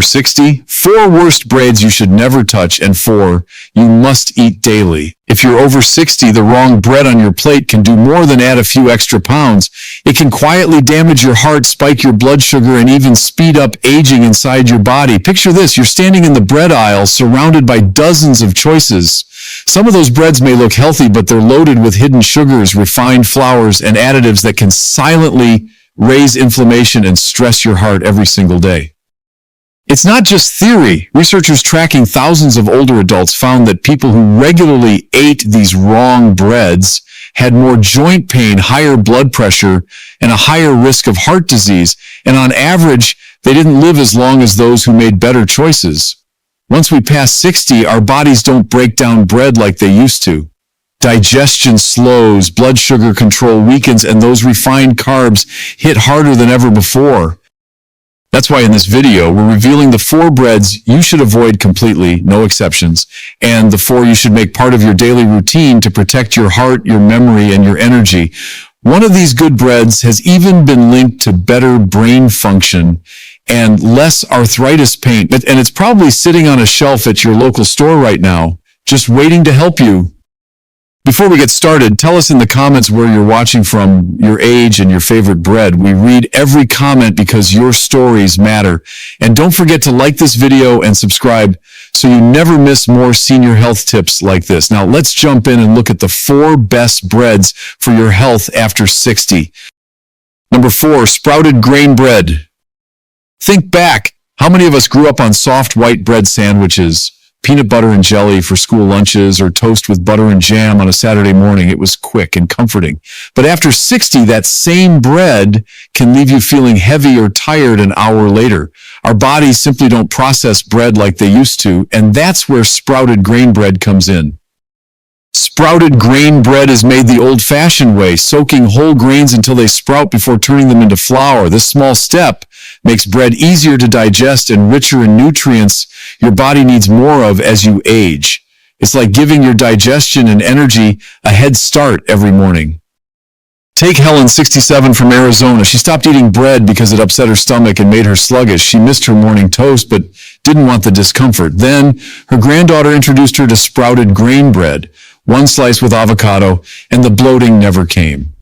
over 60? 4 worst breads you should never touch, and 4 you must eat daily. If you're over 60, the wrong bread on your plate can do more than add a few extra pounds. It can quietly damage your heart, spike your blood sugar, and even speed up aging inside your body. Picture this, you're standing in the bread aisle surrounded by dozens of choices. Some of those breads may look healthy, but they're loaded with hidden sugars, refined flours, and additives that can silently raise inflammation and stress your heart every single day. It's not just theory. Researchers tracking thousands of older adults found that people who regularly ate these wrong breads had more joint pain, higher blood pressure, and a higher risk of heart disease. And on average, they didn't live as long as those who made better choices. Once we pass 60, our bodies don't break down bread like they used to. Digestion slows, blood sugar control weakens, and those refined carbs hit harder than ever before. That's why in this video, we're revealing the 4 breads you should avoid completely, no exceptions, and the 4 you should make part of your daily routine to protect your heart, your memory, and your energy. One of these good breads has even been linked to better brain function and less arthritis pain, and it's probably sitting on a shelf at your local store right now, just waiting to help you. Before we get started, tell us in the comments where you're watching from, your age, and your favorite bread. We read every comment because your stories matter. And don't forget to like this video and subscribe so you never miss more senior health tips like this. Now let's jump in and look at the 4 best breads for your health after 60. Number 4, sprouted grain bread. Think back. How many of us grew up on soft white bread sandwiches? Peanut butter and jelly for school lunches, or toast with butter and jam on a Saturday morning. It was quick and comforting. But after 60, that same bread can leave you feeling heavy or tired an hour later. Our bodies simply don't process bread like they used to, and that's where sprouted grain bread comes in. Sprouted grain bread is made the old-fashioned way, soaking whole grains until they sprout before turning them into flour. This small step makes bread easier to digest and richer in nutrients your body needs more of as you age. It's like giving your digestion and energy a head start every morning. Take Helen, 67, from Arizona. She stopped eating bread because it upset her stomach and made her sluggish. She missed her morning toast, but didn't want the discomfort. Then her granddaughter introduced her to sprouted grain bread, 1 slice with avocado, and the bloating never came.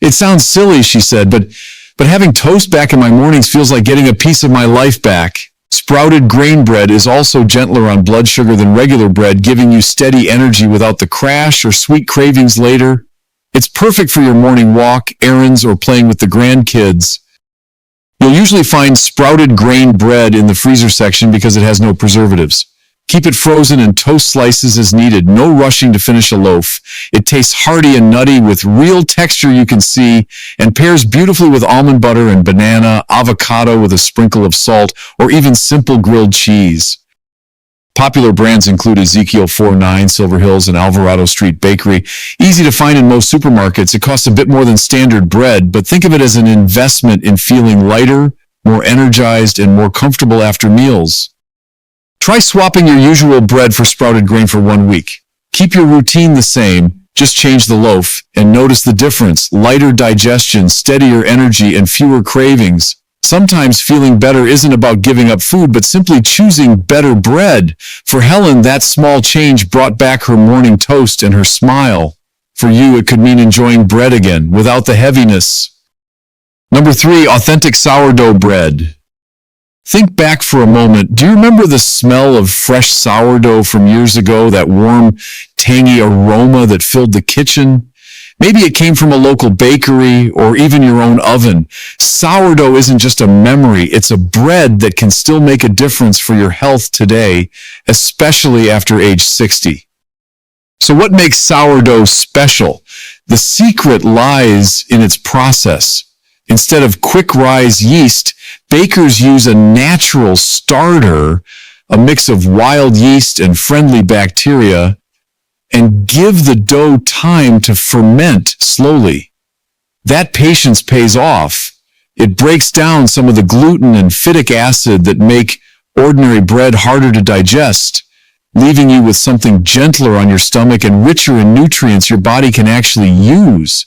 It sounds silly, she said, but having toast back in my mornings feels like getting a piece of my life back. Sprouted grain bread is also gentler on blood sugar than regular bread, giving you steady energy without the crash or sweet cravings later. It's perfect for your morning walk, errands, or playing with the grandkids. You'll usually find sprouted grain bread in the freezer section because it has no preservatives. Keep it frozen in toast slices as needed. No rushing to finish a loaf. It tastes hearty and nutty with real texture you can see, and pairs beautifully with almond butter and banana, avocado with a sprinkle of salt, or even simple grilled cheese. Popular brands include Ezekiel 49, Silver Hills, and Alvarado Street Bakery. Easy to find in most supermarkets. It costs a bit more than standard bread, but think of it as an investment in feeling lighter, more energized, and more comfortable after meals. Try swapping your usual bread for sprouted grain for 1 week. Keep your routine the same, just change the loaf, and notice the difference. Lighter digestion, steadier energy, and fewer cravings. Sometimes feeling better isn't about giving up food, but simply choosing better bread. For Helen, that small change brought back her morning toast and her smile. For you, it could mean enjoying bread again, without the heaviness. Number 3, authentic sourdough bread. Think back for a moment. Do you remember the smell of fresh sourdough from years ago, that warm, tangy aroma that filled the kitchen? Maybe it came from a local bakery or even your own oven. Sourdough isn't just a memory, it's a bread that can still make a difference for your health today, especially after age 60. So what makes sourdough special? The secret lies in its process. Instead of quick-rise yeast, bakers use a natural starter, a mix of wild yeast and friendly bacteria, and give the dough time to ferment slowly. That patience pays off. It breaks down some of the gluten and phytic acid that make ordinary bread harder to digest, leaving you with something gentler on your stomach and richer in nutrients your body can actually use.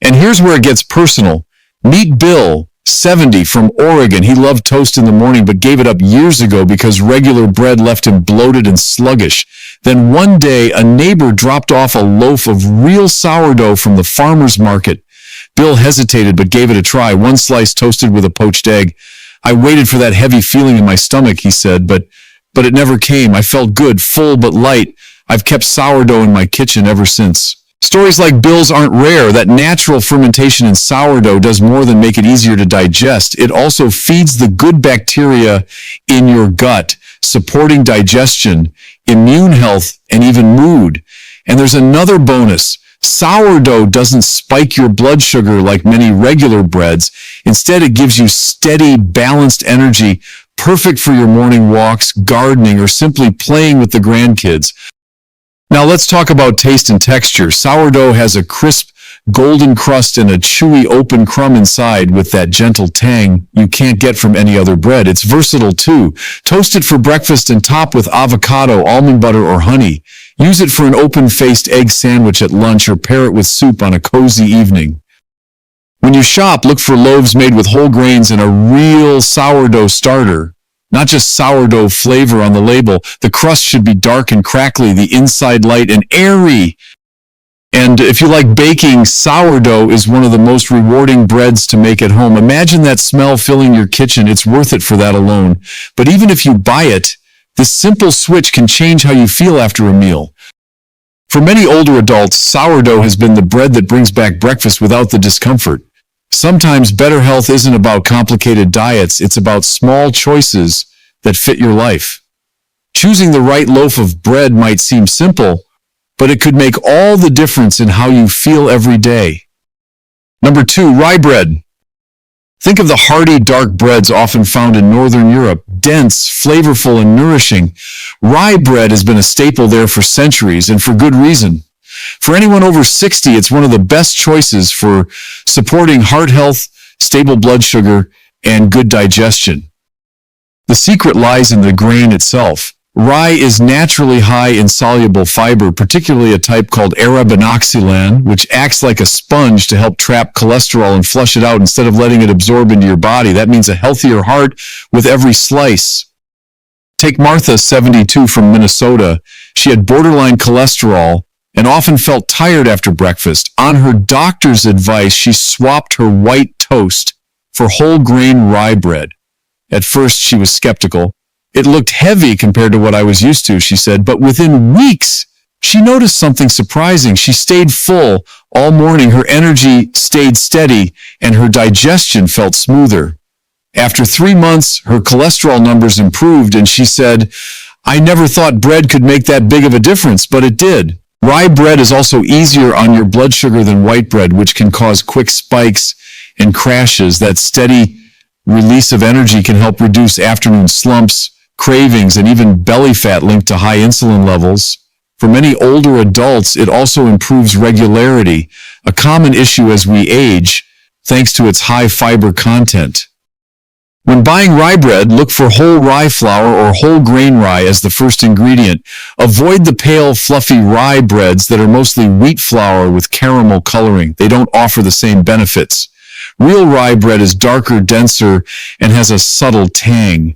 And here's where it gets personal. Meet Bill, 70 from Oregon. He loved toast in the morning but gave it up years ago because regular bread left him bloated and sluggish. Then one day, a neighbor dropped off a loaf of real sourdough from the farmer's market. Bill hesitated but gave it a try, one slice toasted with a poached egg. I waited for that heavy feeling in my stomach, he said, but it never came. I felt good, full but light. I've kept sourdough in my kitchen ever since. Stories like Bill's aren't rare. That natural fermentation in sourdough does more than make it easier to digest. It also feeds the good bacteria in your gut, supporting digestion, immune health, and even mood. And there's another bonus. Sourdough doesn't spike your blood sugar like many regular breads. Instead, it gives you steady, balanced energy, perfect for your morning walks, gardening, or simply playing with the grandkids. Now let's talk about taste and texture. Sourdough has a crisp, golden crust and a chewy, open crumb inside with that gentle tang you can't get from any other bread. It's versatile too. Toast it for breakfast and top with avocado, almond butter, or honey. Use it for an open-faced egg sandwich at lunch or pair it with soup on a cozy evening. When you shop, look for loaves made with whole grains and a real sourdough starter. Not just sourdough flavor on the label. The crust should be dark and crackly, the inside light and airy. And if you like baking, sourdough is one of the most rewarding breads to make at home. Imagine that smell filling your kitchen. It's worth it for that alone. But even if you buy it, this simple switch can change how you feel after a meal. For many older adults, sourdough has been the bread that brings back breakfast without the discomfort. Sometimes better health isn't about complicated diets, it's about small choices that fit your life. Choosing the right loaf of bread might seem simple, but it could make all the difference in how you feel every day. Number 2, rye bread. Think of the hearty, dark breads often found in Northern Europe, dense, flavorful, and nourishing. Rye bread has been a staple there for centuries, and for good reason. For anyone over 60, it's one of the best choices for supporting heart health, stable blood sugar, and good digestion. The secret lies in the grain itself. Rye is naturally high in soluble fiber, particularly a type called arabinoxylan, which acts like a sponge to help trap cholesterol and flush it out instead of letting it absorb into your body. That means a healthier heart with every slice. Take Martha, 72, from Minnesota. She had borderline cholesterol and often felt tired after breakfast. On her doctor's advice, she swapped her white toast for whole grain rye bread. At first, she was skeptical. It looked heavy compared to what I was used to, she said, but within weeks, she noticed something surprising. She stayed full all morning, her energy stayed steady, and her digestion felt smoother. After 3 months, her cholesterol numbers improved, and she said, "I never thought bread could make that big of a difference, but it did." Rye bread is also easier on your blood sugar than white bread, which can cause quick spikes and crashes. That steady release of energy can help reduce afternoon slumps, cravings, and even belly fat linked to high insulin levels. For many older adults, it also improves regularity, a common issue as we age, thanks to its high fiber content. When buying rye bread, look for whole rye flour or whole grain rye as the first ingredient. Avoid the pale, fluffy rye breads that are mostly wheat flour with caramel coloring. They don't offer the same benefits. Real rye bread is darker, denser, and has a subtle tang.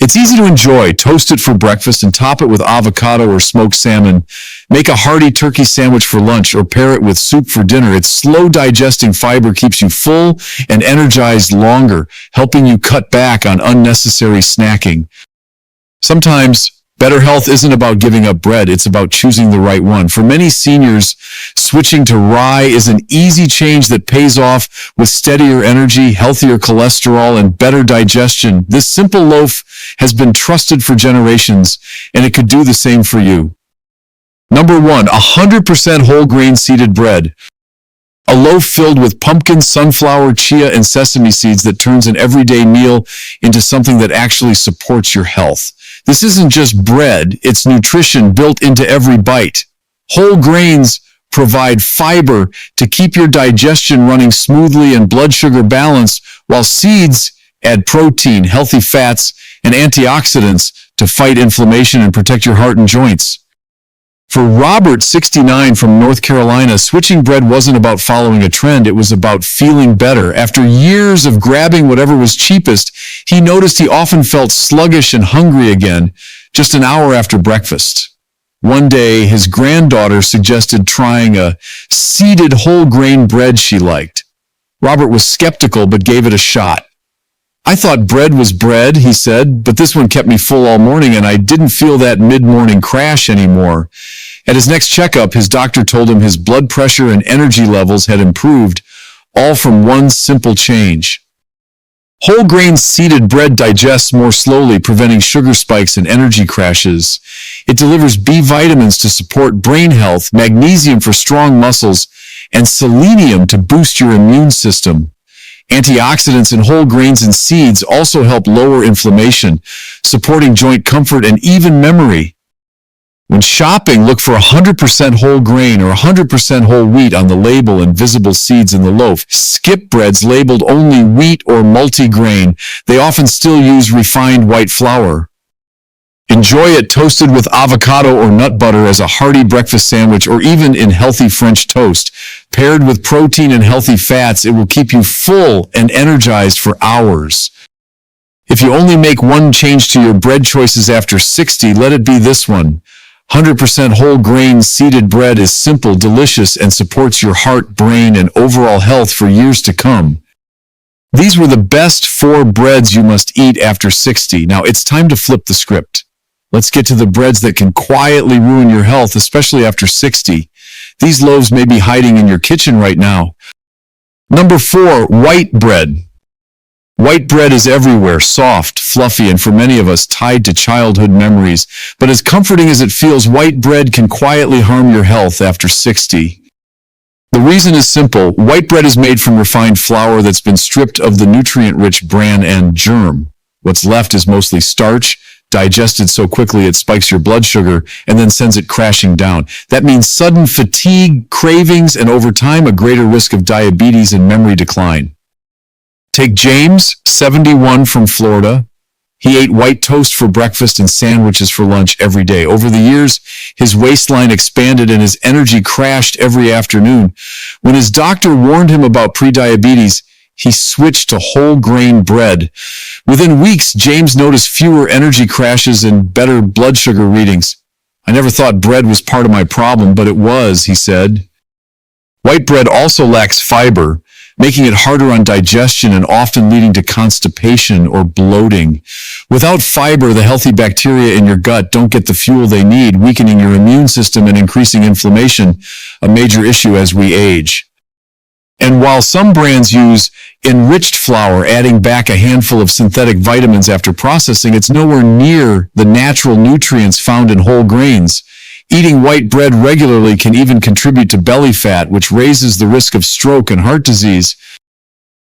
It's easy to enjoy. Toast it for breakfast and top it with avocado or smoked salmon. Make a hearty turkey sandwich for lunch or pair it with soup for dinner. Its slow digesting fiber keeps you full and energized longer, helping you cut back on unnecessary snacking. Sometimes better health isn't about giving up bread, it's about choosing the right one. For many seniors, switching to rye is an easy change that pays off with steadier energy, healthier cholesterol, and better digestion. This simple loaf has been trusted for generations, and it could do the same for you. Number 1, 100% whole grain seeded bread. A loaf filled with pumpkin, sunflower, chia, and sesame seeds that turns an everyday meal into something that actually supports your health. This isn't just bread, it's nutrition built into every bite. Whole grains provide fiber to keep your digestion running smoothly and blood sugar balanced, while seeds add protein, healthy fats, and antioxidants to fight inflammation and protect your heart and joints. For Robert, 69, from North Carolina, switching bread wasn't about following a trend, it was about feeling better. After years of grabbing whatever was cheapest, he noticed he often felt sluggish and hungry again, just an hour after breakfast. One day, his granddaughter suggested trying a seeded whole grain bread she liked. Robert was skeptical but gave it a shot. "I thought bread was bread," he said, "but this one kept me full all morning and I didn't feel that mid-morning crash anymore." At his next checkup, his doctor told him his blood pressure and energy levels had improved, all from one simple change. Whole grain seeded bread digests more slowly, preventing sugar spikes and energy crashes. It delivers B vitamins to support brain health, magnesium for strong muscles, and selenium to boost your immune system. Antioxidants in whole grains and seeds also help lower inflammation, supporting joint comfort and even memory. When shopping, look for 100% whole grain or 100% whole wheat on the label and visible seeds in the loaf. Skip breads labeled only wheat or multigrain. They often still use refined white flour. Enjoy it toasted with avocado or nut butter as a hearty breakfast sandwich or even in healthy French toast. Paired with protein and healthy fats, it will keep you full and energized for hours. If you only make one change to your bread choices after 60, let it be this one. 100% whole grain seeded bread is simple, delicious, and supports your heart, brain, and overall health for years to come. These were the best 4 breads you must eat after 60. Now it's time to flip the script. Let's get to the breads that can quietly ruin your health, especially after 60. These loaves may be hiding in your kitchen right now. Number 4, white bread. White bread is everywhere, soft, fluffy, and for many of us tied to childhood memories. But as comforting as it feels, white bread can quietly harm your health after 60. The reason is simple. White bread is made from refined flour that's been stripped of the nutrient-rich bran and germ. What's left is mostly starch, digested so quickly it spikes your blood sugar and then sends it crashing down. That means sudden fatigue, cravings, and over time a greater risk of diabetes and memory decline. Take James, 71, from Florida. He ate white toast for breakfast and sandwiches for lunch every day. Over the years, his waistline expanded and his energy crashed every afternoon. When his doctor warned him about prediabetes, he switched to whole grain bread. Within weeks, James noticed fewer energy crashes and better blood sugar readings. "I never thought bread was part of my problem, but it was," he said. White bread also lacks fiber, making it harder on digestion and often leading to constipation or bloating. Without fiber, the healthy bacteria in your gut don't get the fuel they need, weakening your immune system and increasing inflammation, a major issue as we age. And while some brands use enriched flour, adding back a handful of synthetic vitamins after processing, it's nowhere near the natural nutrients found in whole grains. Eating white bread regularly can even contribute to belly fat, which raises the risk of stroke and heart disease.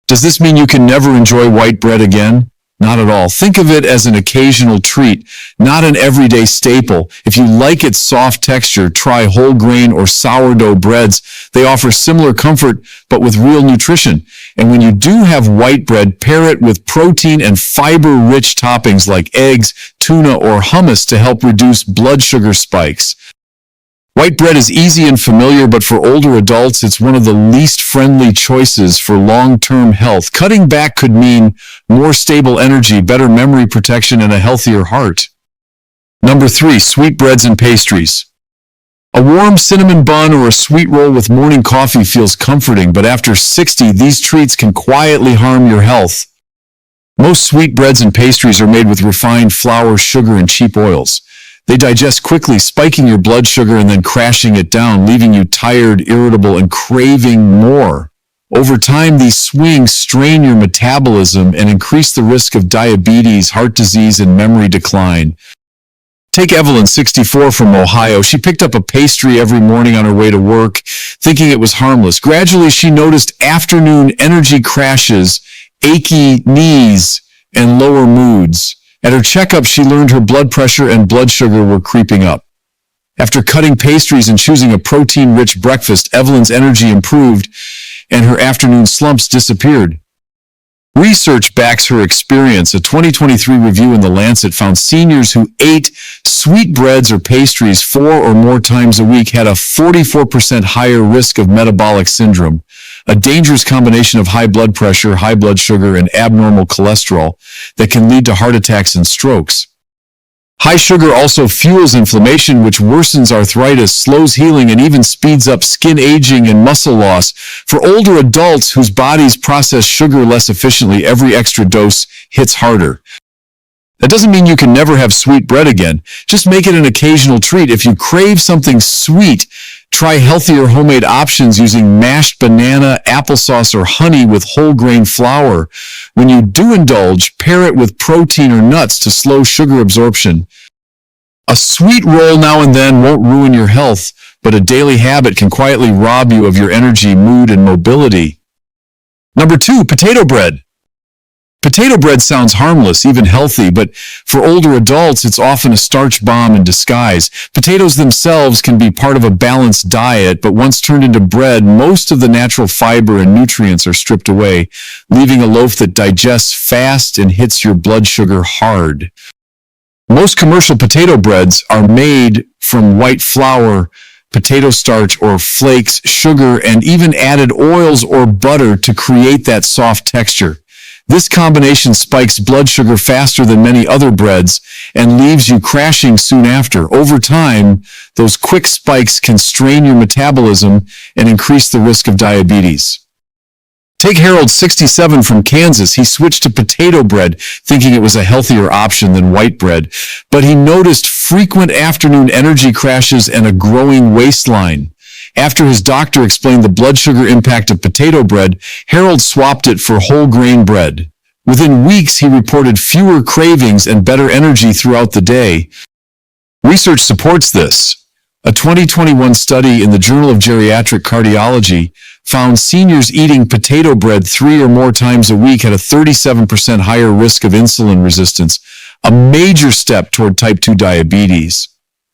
Does this mean you can never enjoy white bread again? Not at all. Think of it as an occasional treat, not an everyday staple. If you like its soft texture, try whole grain or sourdough breads. They offer similar comfort, but with real nutrition. And when you do have white bread, pair it with protein and fiber-rich toppings like eggs, tuna, or hummus to help reduce blood sugar spikes. White bread is easy and familiar, but for older adults, it's one of the least friendly choices for long-term health. Cutting back could mean more stable energy, better memory protection, and a healthier heart. Number 3, sweetbreads and pastries. A warm cinnamon bun or a sweet roll with morning coffee feels comforting, but after 60, these treats can quietly harm your health. Most sweetbreads and pastries are made with refined flour, sugar, and cheap oils. They digest quickly, spiking your blood sugar and then crashing it down, leaving you tired, irritable, and craving more. Over time, these swings strain your metabolism and increase the risk of diabetes, heart disease, and memory decline. Take Evelyn, 64, from Ohio. She picked up a pastry every morning on her way to work, thinking it was harmless. Gradually, she noticed afternoon energy crashes, achy knees, and lower moods. At her checkup, she learned her blood pressure and blood sugar were creeping up. After cutting pastries and choosing a protein-rich breakfast, Evelyn's energy improved and her afternoon slumps disappeared. Research backs her experience. A 2023 review in The Lancet found seniors who ate sweetbreads or pastries 4 or more times a week had a 44% higher risk of metabolic syndrome, a dangerous combination of high blood pressure, high blood sugar, and abnormal cholesterol that can lead to heart attacks and strokes. High sugar also fuels inflammation, which worsens arthritis, slows healing, and even speeds up skin aging and muscle loss. For older adults whose bodies process sugar less efficiently, every extra dose hits harder. That doesn't mean you can never have sweet bread again. Just make it an occasional treat. If you crave something sweet, try healthier homemade options using mashed banana, applesauce, or honey with whole grain flour. When you do indulge, pair it with protein or nuts to slow sugar absorption. A sweet roll now and then won't ruin your health, but a daily habit can quietly rob you of your energy, mood, and mobility. Number 2, potato bread. Potato bread sounds harmless, even healthy, but for older adults, it's often a starch bomb in disguise. Potatoes themselves can be part of a balanced diet, but once turned into bread, most of the natural fiber and nutrients are stripped away, leaving a loaf that digests fast and hits your blood sugar hard. Most commercial potato breads are made from white flour, potato starch, or flakes, sugar, and even added oils or butter to create that soft texture. This combination spikes blood sugar faster than many other breads and leaves you crashing soon after. Over time, those quick spikes can strain your metabolism and increase the risk of diabetes. Take Harold, 67, from Kansas. He switched to potato bread, thinking it was a healthier option than white bread, but he noticed frequent afternoon energy crashes and a growing waistline. After his doctor explained the blood sugar impact of potato bread, Harold swapped it for whole grain bread. Within weeks, he reported fewer cravings and better energy throughout the day. Research supports this. A 2021 study in the Journal of Geriatric Cardiology found seniors eating potato bread 3 or more times a week had a 37% higher risk of insulin resistance, a major step toward type 2 diabetes.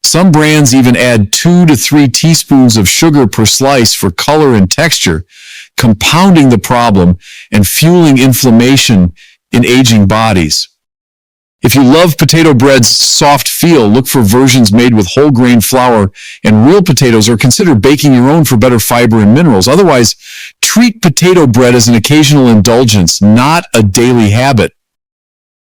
Some brands even add 2 to 3 teaspoons of sugar per slice for color and texture, compounding the problem and fueling inflammation in aging bodies. If you love potato bread's soft feel, look for versions made with whole grain flour and real potatoes, or consider baking your own for better fiber and minerals. Otherwise, treat potato bread as an occasional indulgence, not a daily habit.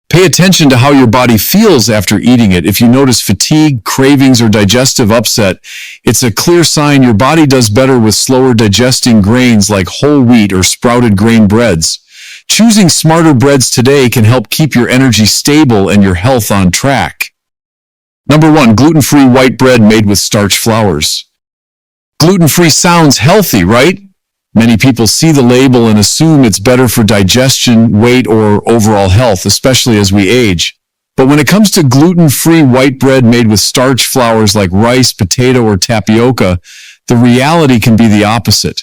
Pay attention to how your body feels after eating it. If you notice fatigue, cravings, or digestive upset, it's a clear sign your body does better with slower digesting grains like whole wheat or sprouted grain breads. Choosing smarter breads today can help keep your energy stable and your health on track. Number 1, gluten-free white bread made with starch flours. Gluten-free sounds healthy, right? Many people see the label and assume it's better for digestion, weight, or overall health, especially as we age. But when it comes to gluten-free white bread made with starch flours like rice, potato, or tapioca, the reality can be the opposite.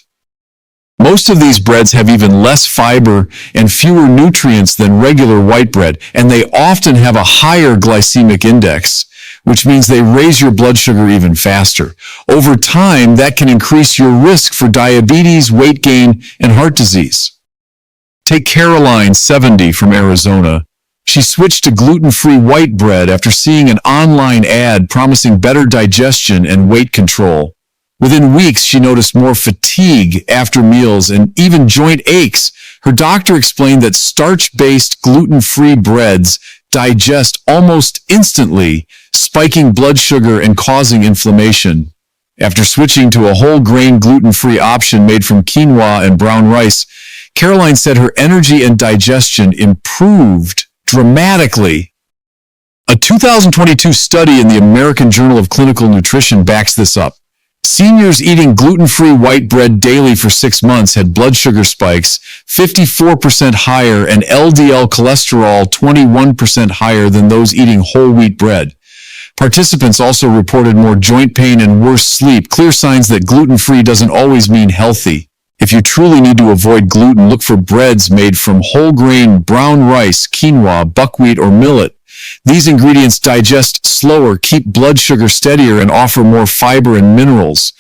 Most of these breads have even less fiber and fewer nutrients than regular white bread, and they often have a higher glycemic index, which means they raise your blood sugar even faster. Over time, that can increase your risk for diabetes, weight gain, and heart disease. Take Caroline, 70, from Arizona. She switched to gluten-free white bread after seeing an online ad promising better digestion and weight control. Within weeks, she noticed more fatigue after meals and even joint aches. Her doctor explained that starch-based gluten-free breads digest almost instantly, spiking blood sugar and causing inflammation. After switching to a whole grain gluten-free option made from quinoa and brown rice, Caroline said her energy and digestion improved dramatically. A 2022 study in the American Journal of Clinical Nutrition backs this up. Seniors eating gluten-free white bread daily for 6 months had blood sugar spikes 54% higher and LDL cholesterol 21% higher than those eating whole wheat bread. Participants also reported more joint pain and worse sleep, clear signs that gluten-free doesn't always mean healthy. If you truly need to avoid gluten, look for breads made from whole grain, brown rice, quinoa, buckwheat, or millet. These ingredients digest slower, keep blood sugar steadier, and offer more fiber and minerals.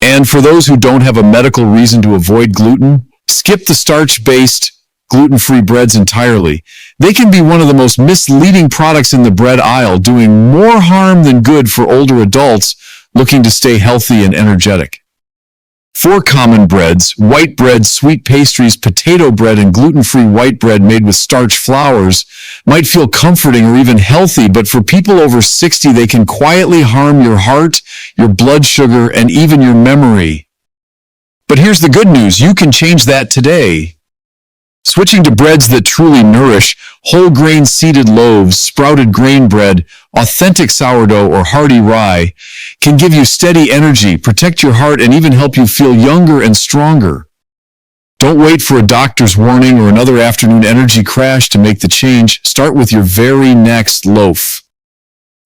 And for those who don't have a medical reason to avoid gluten, skip the starch-based gluten-free breads entirely. They can be one of the most misleading products in the bread aisle, doing more harm than good for older adults looking to stay healthy and energetic. 4 common breads: white bread, sweet pastries, potato bread, and gluten-free white bread made with starch flours might feel comforting or even healthy, but for people over 60, they can quietly harm your heart, your blood sugar, and even your memory. But here's the good news: you can change that today. Switching to breads that truly nourish: whole grain seeded loaves, sprouted grain bread, authentic sourdough, or hearty rye can give you steady energy, protect your heart, and even help you feel younger and stronger. Don't wait for a doctor's warning or another afternoon energy crash to make the change. Start with your very next loaf.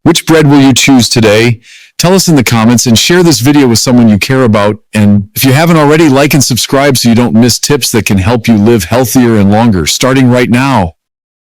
Which bread will you choose today? Tell us in the comments and share this video with someone you care about. And if you haven't already, like and subscribe so you don't miss tips that can help you live healthier and longer, starting right now.